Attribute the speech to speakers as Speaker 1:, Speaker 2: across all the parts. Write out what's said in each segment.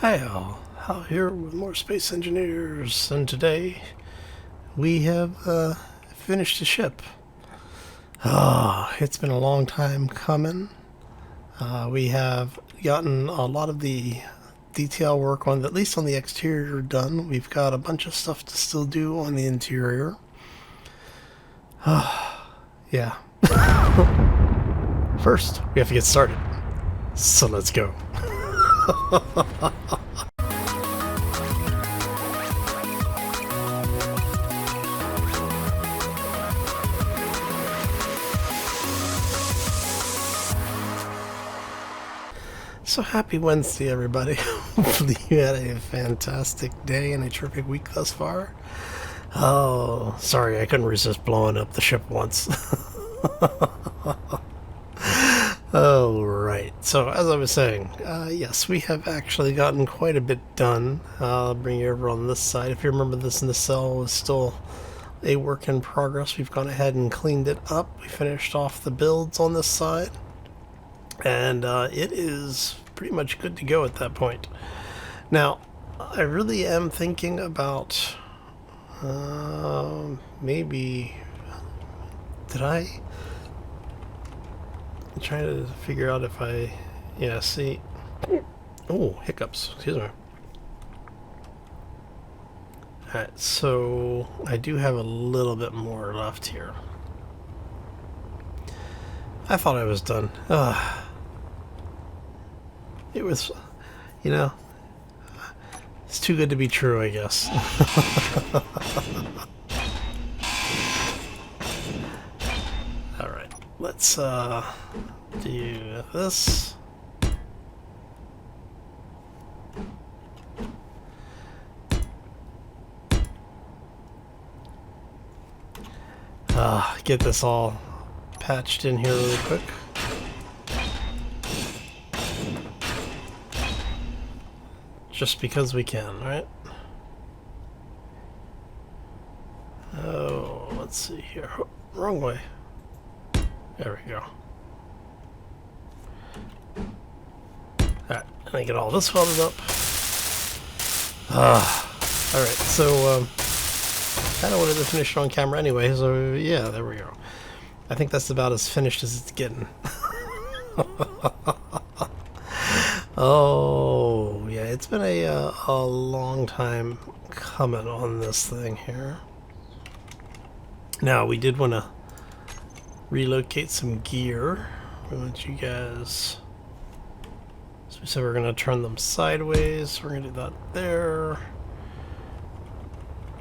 Speaker 1: Hi all, Hal here with more Space Engineers, and today we have finished the ship. It's been a long time coming. We have gotten a lot of the detail work on, at least on the exterior, done. We've got a bunch of stuff to still do on the interior. Yeah. First, we have to get started. So let's go. So happy Wednesday, everybody. Hopefully you had a fantastic day and a terrific week thus far. Oh, sorry, I couldn't resist blowing up the ship once. Oh, right. So, as I was saying, yes, we have actually gotten quite a bit done. I'll bring you over on this side. If you remember, this nacelle was still a work in progress. We've gone ahead and cleaned it up. We finished off the builds on this side. And it is pretty much good to go at that point. Now, I really am thinking about maybe... I'm trying to figure out if I... Yeah, see... Oh, hiccups. Excuse me. Alright, so I do have a little bit more left here. I thought I was done. It was, you know, it's too good to be true, I guess. Alright, let's do this. Get this all patched in here really quick. Just because we can, right? Oh, let's see here. Oh, wrong way. There we go. Alright, let me get all this welded up. Alright, so I don't wanted to finish it on camera anyway, so yeah, there we go. I think that's about as finished as it's getting. Oh, yeah, it's been a long time coming on this thing here. Now, we did want to relocate some gear. We want you guys... So we said we're going to turn them sideways. We're going to do that there.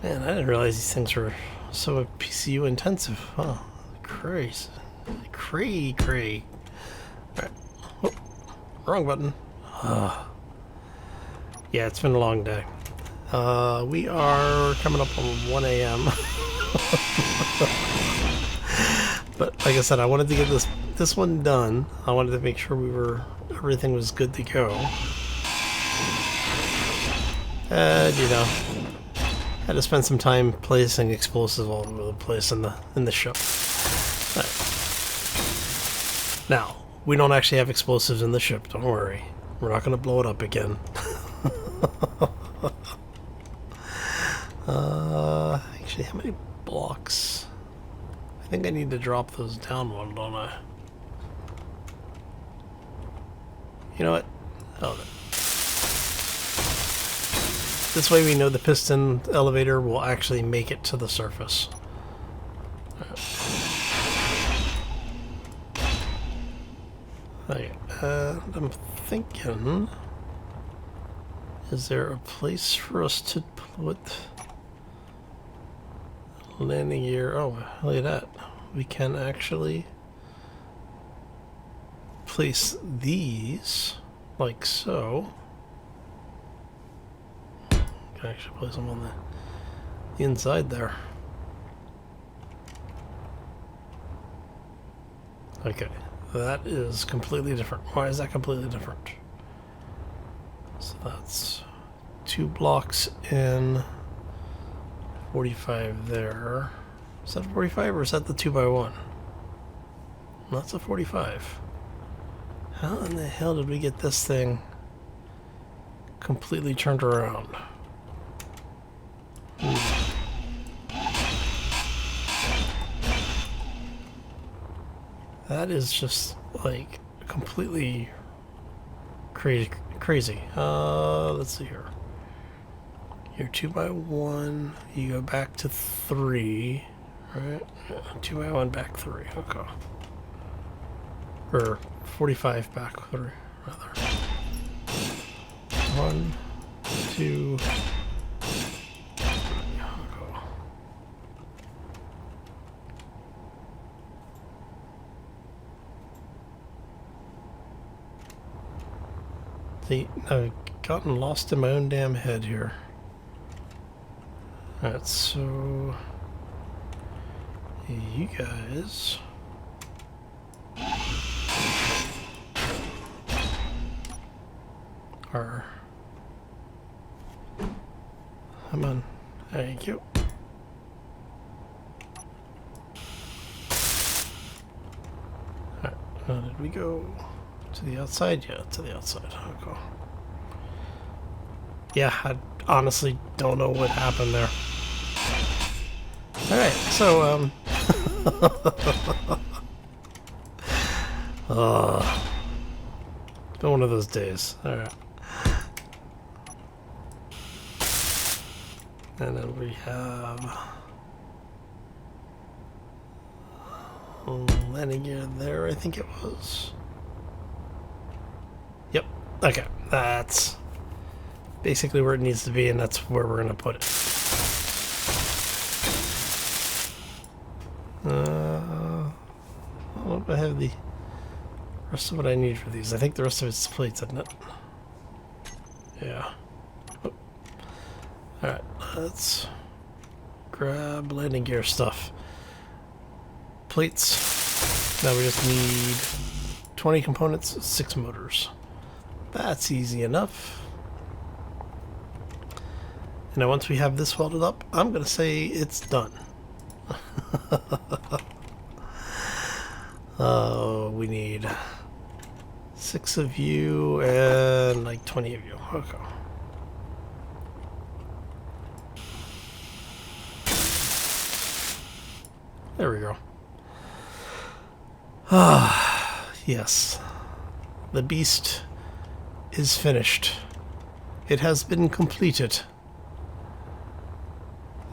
Speaker 1: Man, I didn't realize these things were so PCU intensive. Huh. Crazy. Cray. Alright. Oh, wrong button. Yeah, it's been a long day. We are coming up on 1 a.m. But like I said, I wanted to get this one done. I wanted to make sure everything was good to go. And you know, had to spend some time placing explosives all over the place in the ship. Right. Now, we don't actually have explosives in the ship, don't worry. We're not going to blow it up again. Actually, how many blocks? I think I need to drop those down one, don't I? You know what? Oh, this way we know the piston elevator will actually make it to the surface. Okay, I'm thinking, is there a place for us to put landing gear? Oh, look at that. We can actually place these like so. Can actually place them on the inside there. Okay. That is completely different. Why is that completely different? So that's 2 blocks in, 45 there. Is that 45 or is that the 2x1? That's a 45. How in the hell did we get this thing completely turned around. That is just like completely crazy. Let's see here. You're 2 by 1. You go back to 3, right? 2 by 1 back 3. Okay. Or 45 back 3, rather. 1, 2. See, I've gotten lost in my own damn head here. Alright, so you guys are, come on, thank you. Alright, now did we go to the outside? Yeah, to the outside. Okay. Yeah, I honestly don't know what happened there. Alright, so, it's been one of those days. Alright. And then we have landing gear there, I think it was. Yep. Okay, that's basically where it needs to be, and that's where we're going to put it. I don't know if I have the rest of what I need for these. I think the rest of it's plates, isn't it? Yeah. Oh. Alright, let's grab landing gear stuff. Plates. Now we just need 20 components, 6 motors. That's easy enough. And now once we have this welded up, I'm going to say it's done. We need 6 of you and like 20 of you. Okay. There we go. Ah, yes. The beast is finished. It has been completed.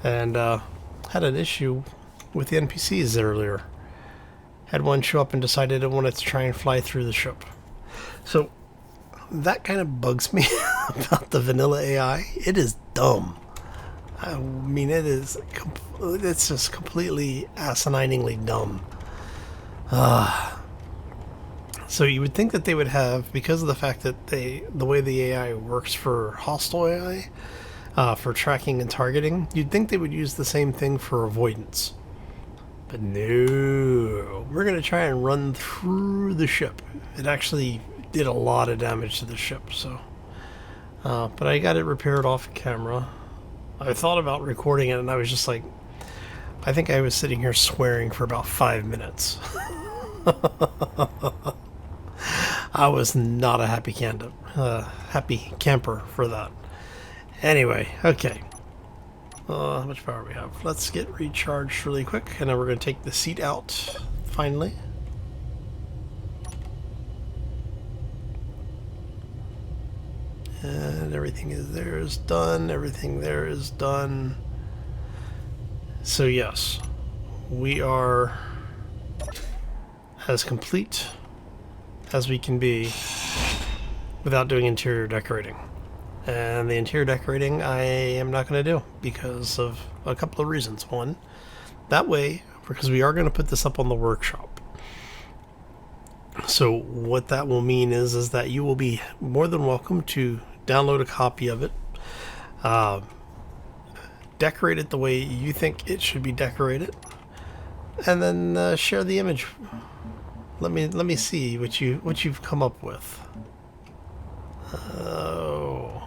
Speaker 1: And had an issue with the NPCs earlier. Had one show up and decided it wanted to try and fly through the ship. So that kind of bugs me about the vanilla AI. It is dumb. I mean, it's just completely asininingly dumb. So you would think that they would have, because of the fact that the way the AI works for hostile AI, for tracking and targeting, you'd think they would use the same thing for avoidance. But no, we're going to try and run through the ship. It actually did a lot of damage to the ship, so. But I got it repaired off camera. I thought about recording it, and I was just like, I think I was sitting here swearing for about 5 minutes. I was not a happy camper for that. Anyway, okay. How much power we have? Let's get recharged really quick, and then we're going to take the seat out, finally. And everything there is done. Everything there is done. So yes, we are as complete as we can be without doing interior decorating. And the interior decorating I am not going to do because of a couple of reasons. One, that way, because we are going to put this up on the workshop. So what that will mean is that you will be more than welcome to download a copy of it, decorate it the way you think it should be decorated, and then share the image. Let me see what you've come up with. Oh,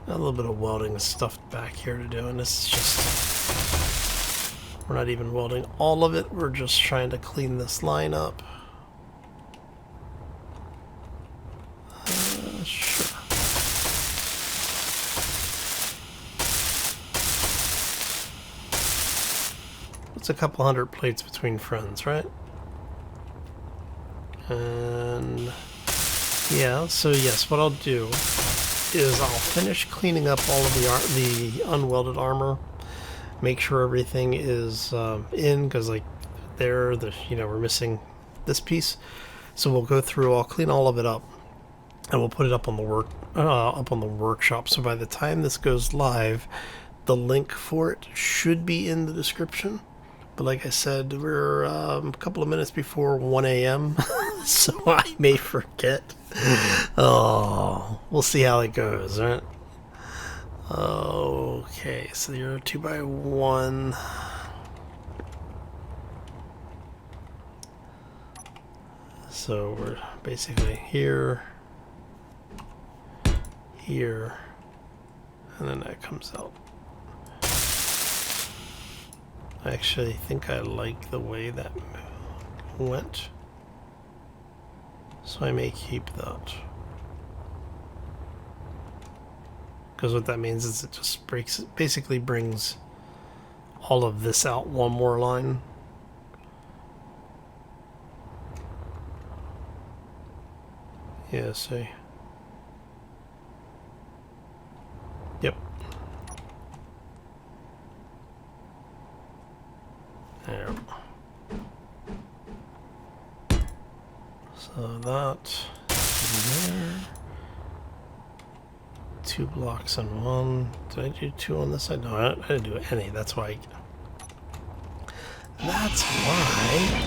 Speaker 1: a little bit of welding stuff back here to do, and this is just, we're not even welding all of it. We're just trying to clean this line up. Sure. a couple hundred plates between friends, right? And yeah, so yes, what I'll do is I'll finish cleaning up all of the unwelded armor, make sure everything is in, because like we're missing this piece, so we'll go through, I'll clean all of it up, and we'll put it up on the workshop. So by the time this goes live, the link for it should be in the description. But like I said, we're a couple of minutes before 1 a.m. so I may forget. Oh, we'll see how it goes, right? Okay, so you're 2x1. So we're basically here, here, and then that comes out. I actually think I like the way that went, so I may keep that. Because what that means is it just basically brings all of this out one more line. Yeah, see. Yep. There. So that there. 2 blocks on one. Did I do 2 on this side? No, I didn't do any. That's why. That's why.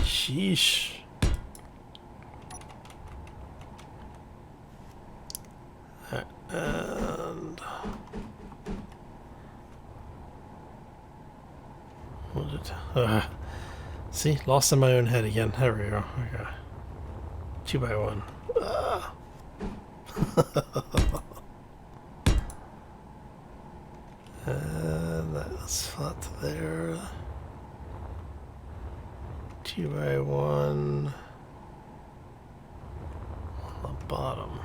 Speaker 1: Sheesh. And what did see, lost in my own head again. There we go. Okay. 2x1. And that's flat there. 2x1 on the bottom.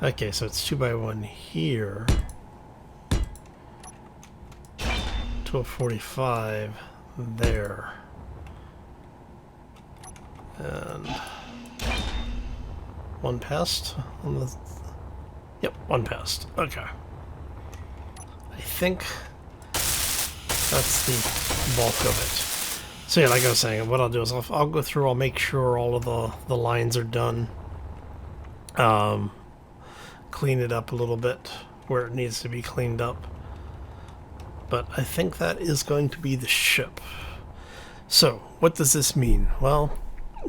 Speaker 1: Okay, so it's 2x1 here to a 45 there. And one passed on the. Yep, one passed. Okay. I think that's the bulk of it. So yeah, like I was saying, what I'll do is I'll go through, I'll make sure all of the lines are done. Clean it up a little bit where it needs to be cleaned up. But I think that is going to be the ship. So, what does this mean? Well,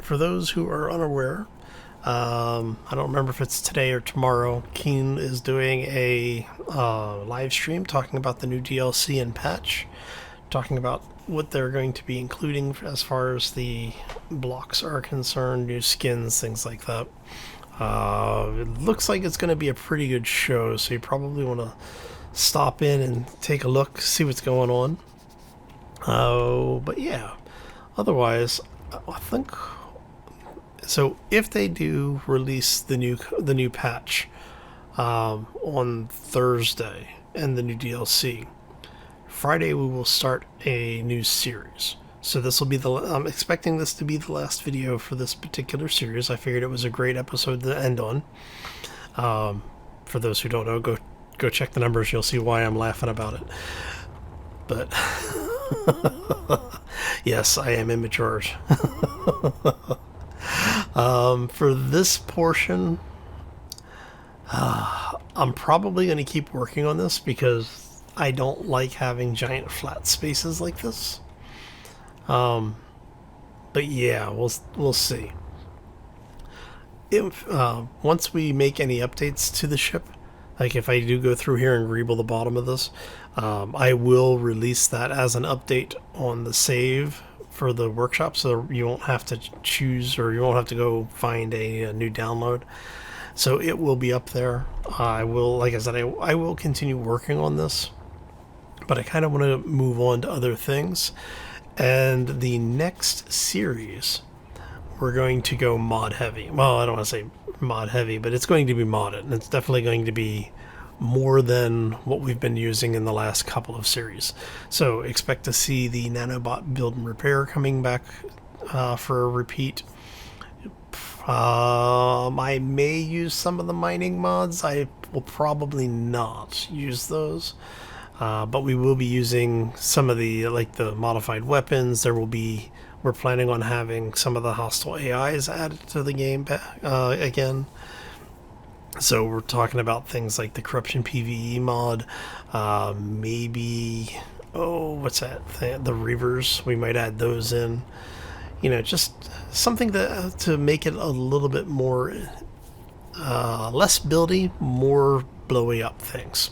Speaker 1: for those who are unaware, I don't remember if it's today or tomorrow, Keen is doing a live stream talking about the new DLC and patch, talking about what they're going to be including as far as the blocks are concerned, new skins, things like that. It looks like it's going to be a pretty good show, so you probably want to stop in and take a look, see what's going on. But yeah, otherwise, I think so. If they do release the new patch on Thursday and the new DLC, Friday we will start a new series. So this will be I'm expecting this to be the last video for this particular series. I figured it was a great episode to end on. For those who don't know, go check the numbers. You'll see why I'm laughing about it. But yes, I am immature. For this portion, I'm probably going to keep working on this because I don't like having giant flat spaces like this. But yeah, we'll see. If once we make any updates to the ship, like if I do go through here and rebuild the bottom of this, I will release that as an update on the save for the workshop, so you won't have to choose, or you won't have to go find a new download. So it will be up there. I will, like I said, I will continue working on this, but I kind of want to move on to other things. And the next series, we're going to go mod heavy. Well, I don't want to say mod heavy, but it's going to be modded, and it's definitely going to be more than what we've been using in the last couple of series. So expect to see the nanobot build and repair coming back for a repeat. I may use some of the mining mods. I will probably not use those. But we will be using some of the, like the modified weapons. We're planning on having some of the hostile AIs added to the game again. So we're talking about things like the Corruption PvE mod, maybe, what's that thing? The Reavers, we might add those in. You know, just something to make it a little bit more, less buildy, more blowy up things.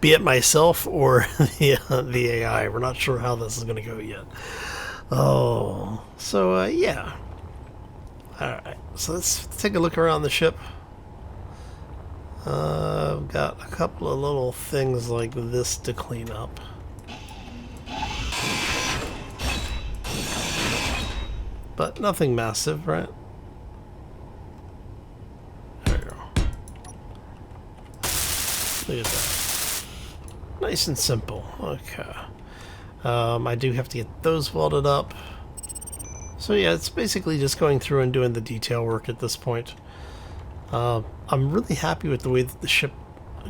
Speaker 1: Be it myself or the AI. We're not sure how this is going to go yet. Oh, so yeah. Alright, so let's take a look around the ship. I've got a couple of little things like this to clean up. But nothing massive, right? There we go. Look at that. Nice and simple. Okay. I do have to get those welded up. So yeah, it's basically just going through and doing the detail work at this point. I'm really happy with the way that the ship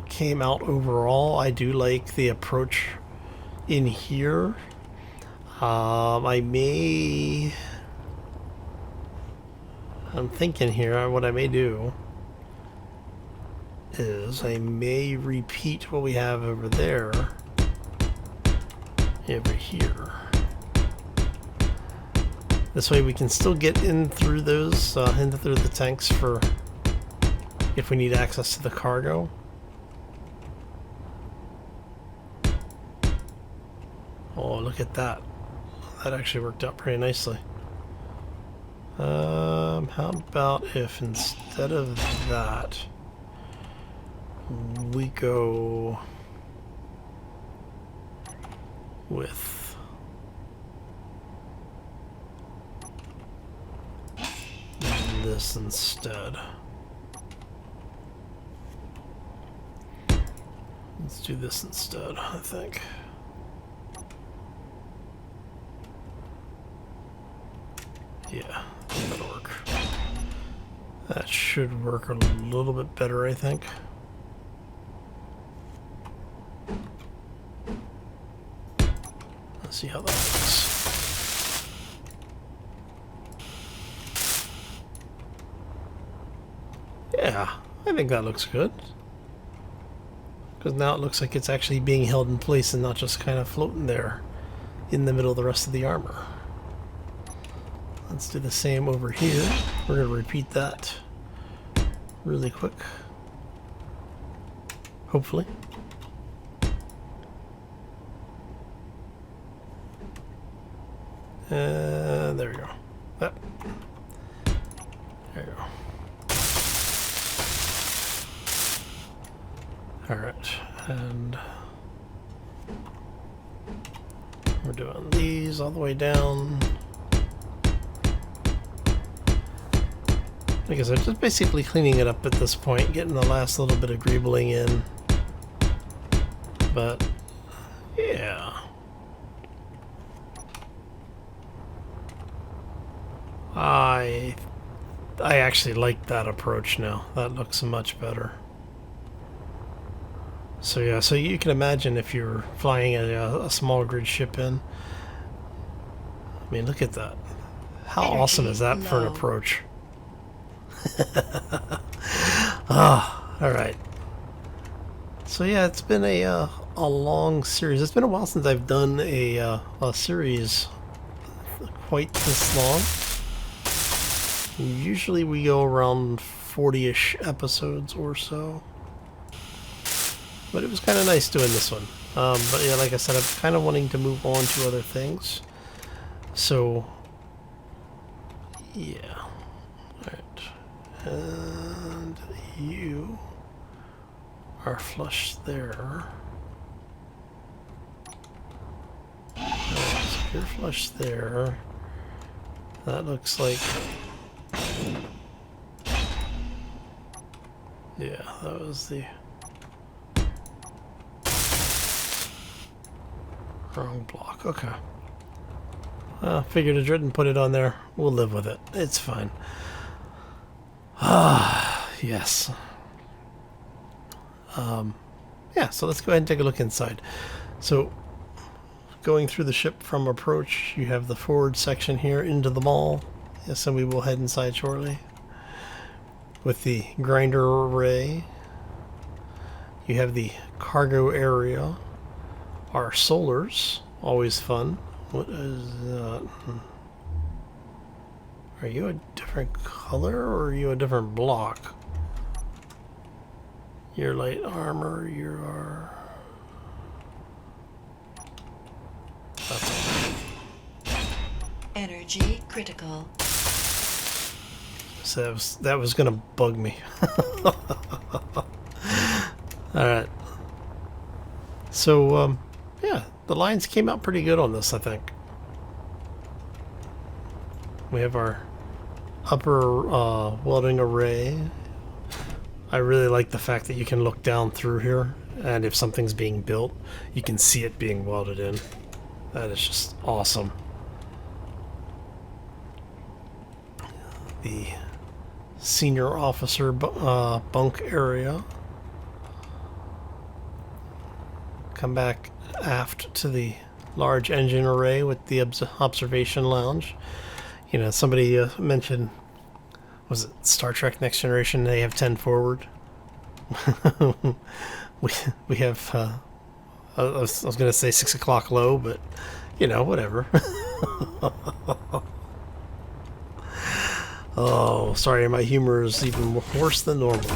Speaker 1: came out overall. I do like the approach in here. I'm thinking here, what I may do is I may repeat what we have over there over here. This way we can still get in through those, in through the tanks for if we need access to the cargo. Oh, look at that. That actually worked out pretty nicely. How about if instead of that, we go with this instead. Let's do this instead, I think. Yeah, that'll work. That should work a little bit better, I think. Let's see how that looks. Yeah, I think that looks good. Because now it looks like it's actually being held in place and not just kind of floating there in the middle of the rest of the armor. Let's do the same over here. We're going to repeat that really quick. Hopefully. There we go. There we go. Alright, and we're doing these all the way down. Like I said, just basically cleaning it up at this point, getting the last little bit of greebling in. But, yeah. I actually like that approach now. That looks much better. So yeah, so you can imagine if you're flying a small grid ship in. I mean, look at that. How awesome is that for an approach? Ah, all right. So yeah, it's been a long series. It's been a while since I've done a series quite this long. Usually we go around 40-ish episodes or so. But it was kind of nice doing this one. But yeah, like I said, I'm kind of wanting to move on to other things. So, yeah. Alright. And you are flush there. Alright, so you're flush there. That looks like... Yeah, that was the... Wrong block. Okay. Figured I didn't put it on there. We'll live with it. It's fine. Ah, yes. Yeah, so let's go ahead and take a look inside. So, going through the ship from approach, you have the forward section here into the mall. Yes, and we will head inside shortly. With the grinder array. You have the cargo area. Our solars, always fun. What is that? Are you a different color or are you a different block? Your light armor, you are...
Speaker 2: Energy critical.
Speaker 1: So that was gonna bug me. Alright. So, yeah, the lines came out pretty good on this, I think. We have our upper welding array. I really like the fact that you can look down through here, and if something's being built, you can see it being welded in. That is just awesome. The senior officer bunk area. Come back aft to the large engine array with the observation lounge. You know, somebody mentioned, was it Star Trek Next Generation? They have 10 forward. we have, I was going to say 6 o'clock low, but, you know, whatever. Oh, sorry, my humor is even worse than normal.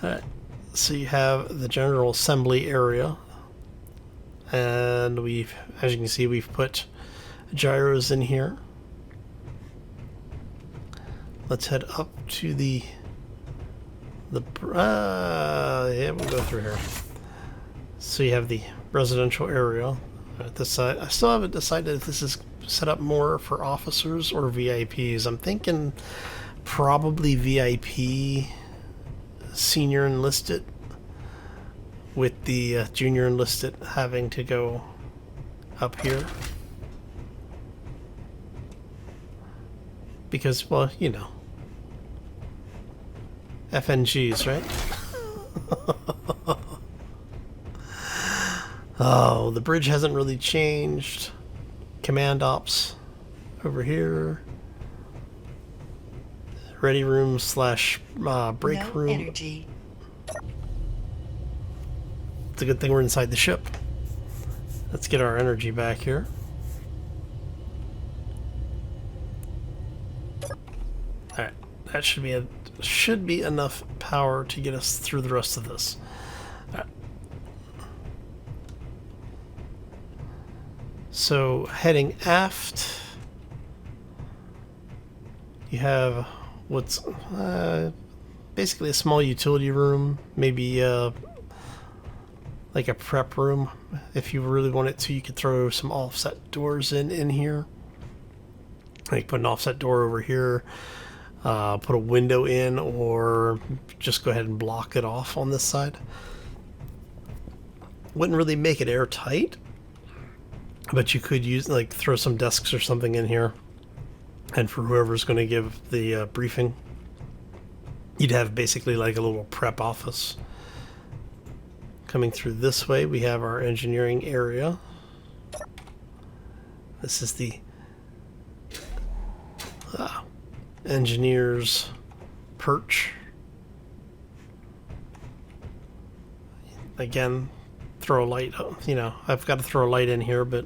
Speaker 1: Alright, so you have the general assembly area, and we've, as you can see, we've put gyros in here. Let's head up to the yeah, we'll go through here. So you have the residential area at this side. I still haven't decided if this is set up more for officers or VIPs. I'm thinking probably VIP, senior enlisted, with the junior enlisted having to go up here. Because, well, you know, FNGs, right? Oh, the bridge hasn't really changed. Command ops over here. Ready room slash break
Speaker 2: No
Speaker 1: room.
Speaker 2: energy.
Speaker 1: It's a good thing we're inside the ship. Let's get our energy back here. Alright, that should be enough power to get us through the rest of this. All right. So heading aft, you have what's basically a small utility room, maybe like a prep room. If you really wanted to, you could throw some offset doors in here. Like put an offset door over here, put a window in, or just go ahead and block it off on this side. Wouldn't really make it airtight, but you could use, like, throw some desks or something in here, and for whoever's going to give the briefing, you'd have basically like a little prep office. Coming through this way, we have our engineering area. This is the engineer's perch. Again, throw a light, you know, I've got to throw a light in here, but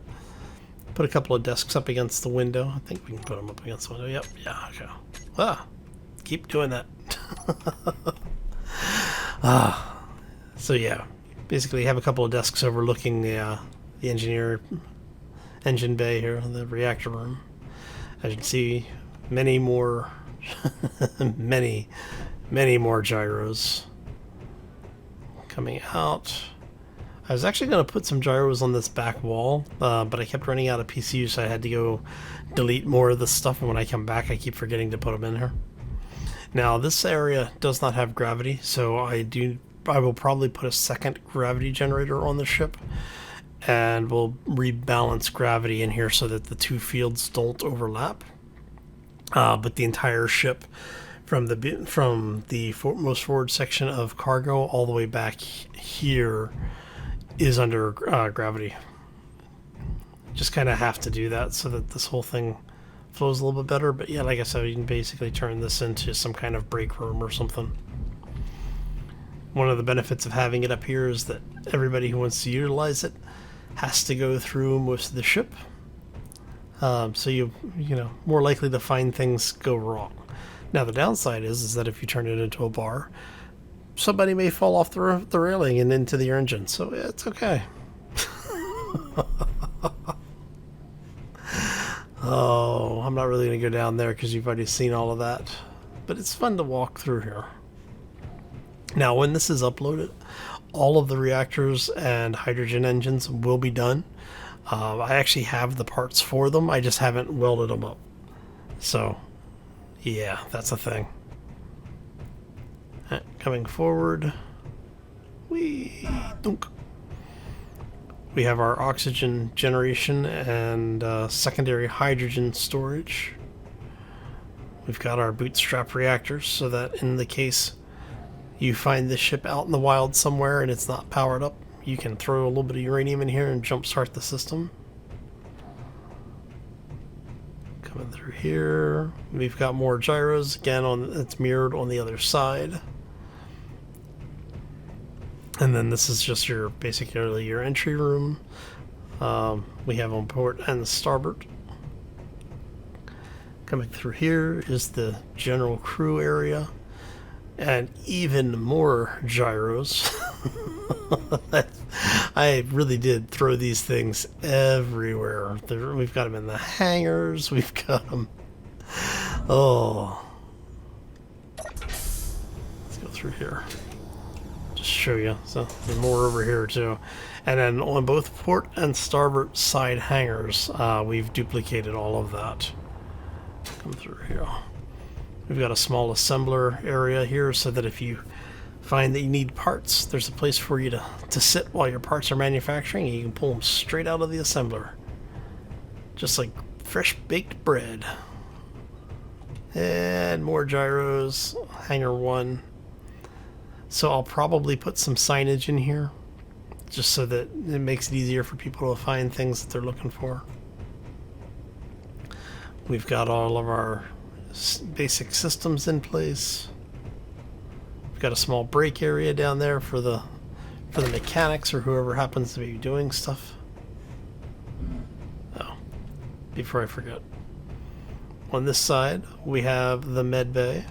Speaker 1: put a couple of desks up against the window. I think we can put them up against the window. Yep, yeah, okay. Keep doing that. So yeah, basically you have a couple of desks overlooking the engine bay here, the reactor room. As you can see, many more, many more gyros coming out. I was actually going to put some gyros on this back wall, but I kept running out of PCU, so I had to go delete more of this stuff, and when I come back I keep forgetting to put them in here. Now this area does not have gravity, so I do I will probably put a second gravity generator on the ship, and we'll rebalance gravity in here so that the two fields don't overlap. But the entire ship, from the most forward section of cargo all the way back here, is under gravity. Just kind of have to do that so that this whole thing flows a little bit better. But yeah, like I said, you can basically turn this into some kind of break room or something. One of the benefits of having it up here is that everybody who wants to utilize it has to go through most of the ship. So you know, more likely to find things go wrong. Now the downside is that if you turn it into a bar, somebody may fall off the railing and into the engine. So it's okay. Oh, I'm not really going to go down there because you've already seen all of that. But it's fun to walk through here. Now, when this is uploaded, all of the reactors and hydrogen engines will be done. I actually have the parts for them. I just haven't welded them up. So, yeah, that's a thing. Coming forward. We have our oxygen generation and secondary hydrogen storage. We've got our bootstrap reactors so that in the case you find the ship out in the wild somewhere and it's not powered up, you can throw a little bit of uranium in here and jumpstart the system. Coming through here, we've got more gyros. Again, it's mirrored on the other side. And then this is just basically your entry room. We have on port and starboard. Coming through here is the general crew area. And even more gyros. I really did throw these things everywhere. We've got them in the hangars. We've got them. Oh. Let's go through here. Just show you. So there's more over here too. And then on both port and starboard side hangars, we've duplicated all of that. Come through here. We've got a small assembler area here so that if you find that you need parts, there's a place for you to sit while your parts are manufacturing, and you can pull them straight out of the assembler. Just like fresh baked bread. And more gyros. Hangar 1. So I'll probably put some signage in here just so that it makes it easier for people to find things that they're looking for. We've got all of our basic systems in place. We've got a small break area down there for the mechanics or whoever happens to be doing stuff. Oh, before I forget. On this side, we have the med bay,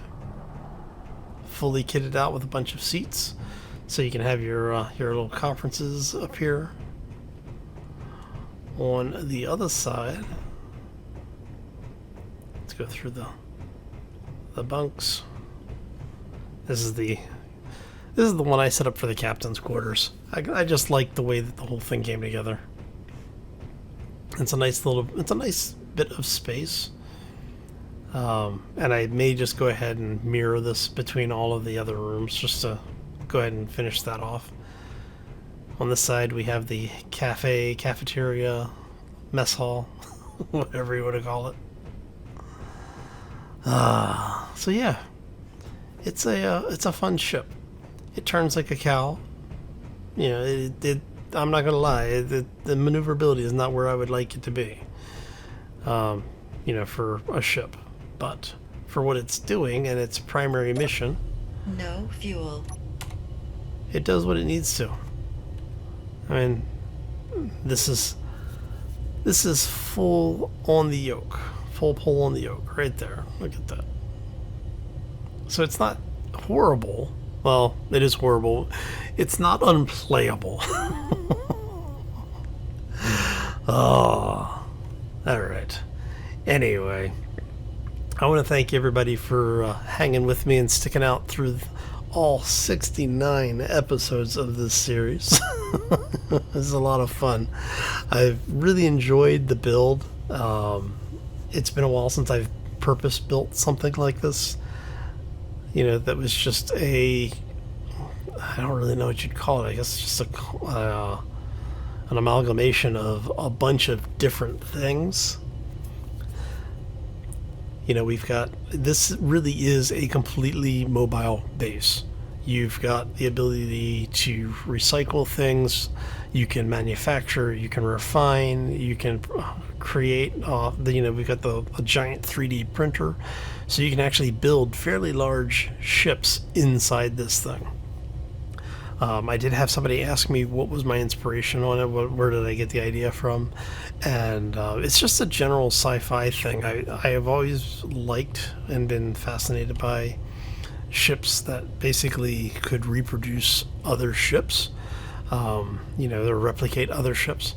Speaker 1: fully kitted out with a bunch of seats, so you can have your little conferences up here. On the other side, let's go through the bunks. This is the one I set up for the captain's quarters. I just like the way that the whole thing came together. It's a nice bit of space. And I may just go ahead and mirror this between all of the other rooms just to go ahead and finish that off. On this side we have the cafeteria, mess hall, whatever you want to call it. So yeah, it's a fun ship. It turns like a cow. You know, I'm not gonna lie. The maneuverability is not where I would like it to be. You know, for a ship, but for what it's doing and its primary mission,
Speaker 2: no fuel.
Speaker 1: It does what it needs to. I mean, this is full on the yoke. Full pull on the yoke right there. Look at that. So it's not horrible. Well, it is horrible. It's not unplayable. Oh, all right. Anyway, I want to thank everybody for hanging with me and sticking out through all 69 episodes of this series. This is a lot of fun. I've really enjoyed the build. It's been a while since I've purpose built something like this. You know, that was just a I don't really know what you'd call it. I guess it's just an amalgamation of a bunch of different things. You know, we've got, this really is a completely mobile base. You've got the ability to recycle things, you can manufacture, you can refine, you can create, we've got a giant 3D printer, so you can actually build fairly large ships inside this thing. I did have somebody ask me what was my inspiration on it, where did I get the idea from, and it's just a general sci-fi thing. I have always liked and been fascinated by ships that basically could reproduce other ships, or replicate other ships,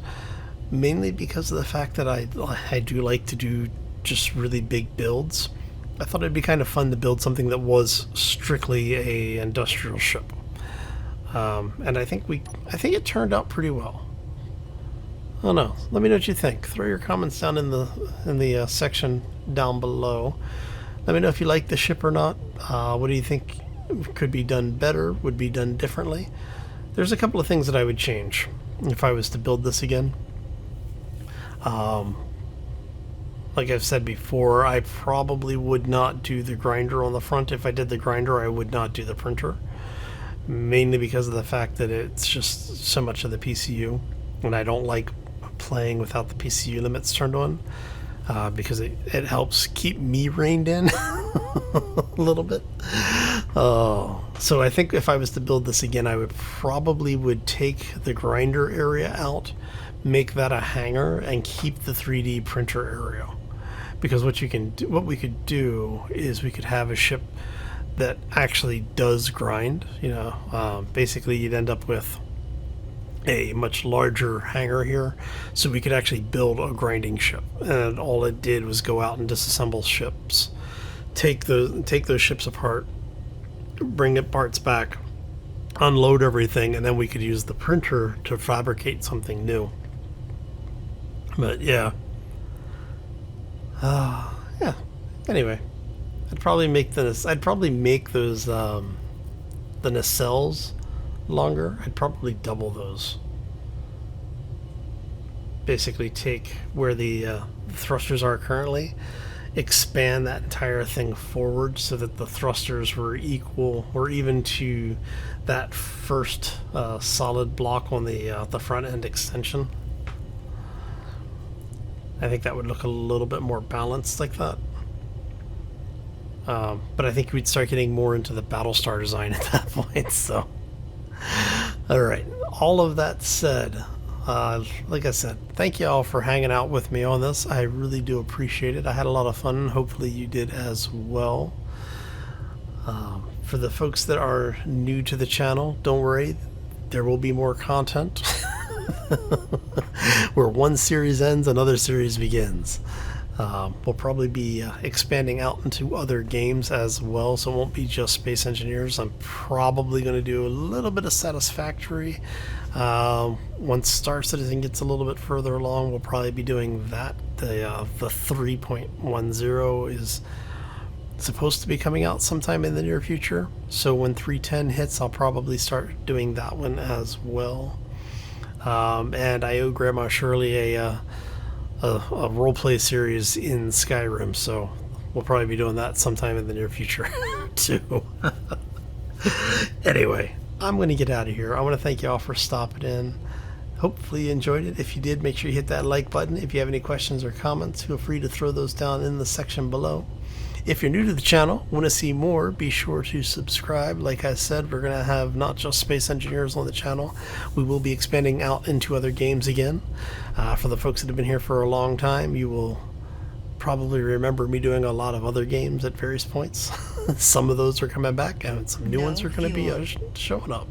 Speaker 1: mainly because of the fact that I do like to do just really big builds. I thought it'd be kind of fun to build something that was strictly a industrial ship. And I think it turned out pretty well. I don't know. Let me know what you think. Throw your comments down in the section down below. Let me know if you like the ship or not. What do you think could be done better? Would be done differently? There's a couple of things that I would change if I was to build this again. Like I've said before, I probably would not do the grinder on the front. If I did the grinder, I would not do the printer. Mainly because of the fact that it's just so much of the PCU, and I don't like playing without the PCU limits turned on, because it helps keep me reined in a little bit. So I think if I was to build this again, I would take the grinder area out, make that a hangar, and keep the 3D printer area. Because what we could do is we could have a ship that actually does grind. Basically you'd end up with a much larger hangar here, so we could actually build a grinding ship, and all it did was go out and disassemble ships, take those ships apart, bring the parts back, unload everything, and then we could use the printer to fabricate something new. But yeah, anyway, I'd probably make those the nacelles longer. I'd probably double those. Basically take where the thrusters are currently, expand that entire thing forward so that the thrusters were equal or even to that first solid block on the front end extension. I think that would look a little bit more balanced like that. But I think we'd start getting more into the Battlestar design at that point. So, alright, all of that said, like I said, thank you all for hanging out with me on this. I really do appreciate it. I had a lot of fun. Hopefully you did as well. For the folks that are new to the channel, don't worry, there will be more content. Where one series ends, another series begins. We'll probably be expanding out into other games as well, so it won't be just Space Engineers. I'm probably going to do a little bit of Satisfactory. Once Star Citizen gets a little bit further along, we'll probably be doing that. The 3.10 is supposed to be coming out sometime in the near future, so when 3.10 hits, I'll probably start doing that one as well. And I owe Grandma Shirley a roleplay series in Skyrim, so we'll probably be doing that sometime in the near future too. Anyway, I'm going to get out of here. I want to thank you all for stopping in. Hopefully you enjoyed it. If you did, make sure you hit that like button. If you have any questions or comments, feel free to throw those down in the section below. If you're new to the channel, want to see more, be sure to subscribe. Like I said, we're going to have not just Space Engineers on the channel. We will be expanding out into other games again. For the folks that have been here for a long time, you will probably remember me doing a lot of other games at various points. Some of those are coming back, and some new ones are going to be showing up.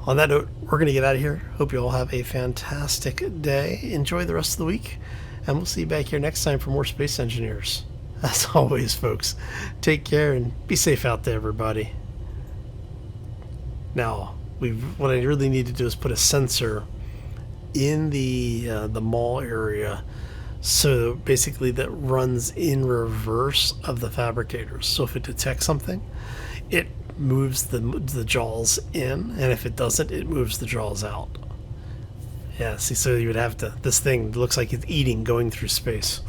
Speaker 1: On that note, we're going to get out of here. Hope you all have a fantastic day. Enjoy the rest of the week, and we'll see you back here next time for more Space Engineers. As always, folks, take care and be safe out there, everybody. Now, what I really need to do is put a sensor in the mall area So basically, that runs in reverse of the fabricators. So if it detects something, it moves the jaws in, and if it doesn't, it moves the jaws out. Yeah, see, so you would have to. This thing looks like it's eating, going through space.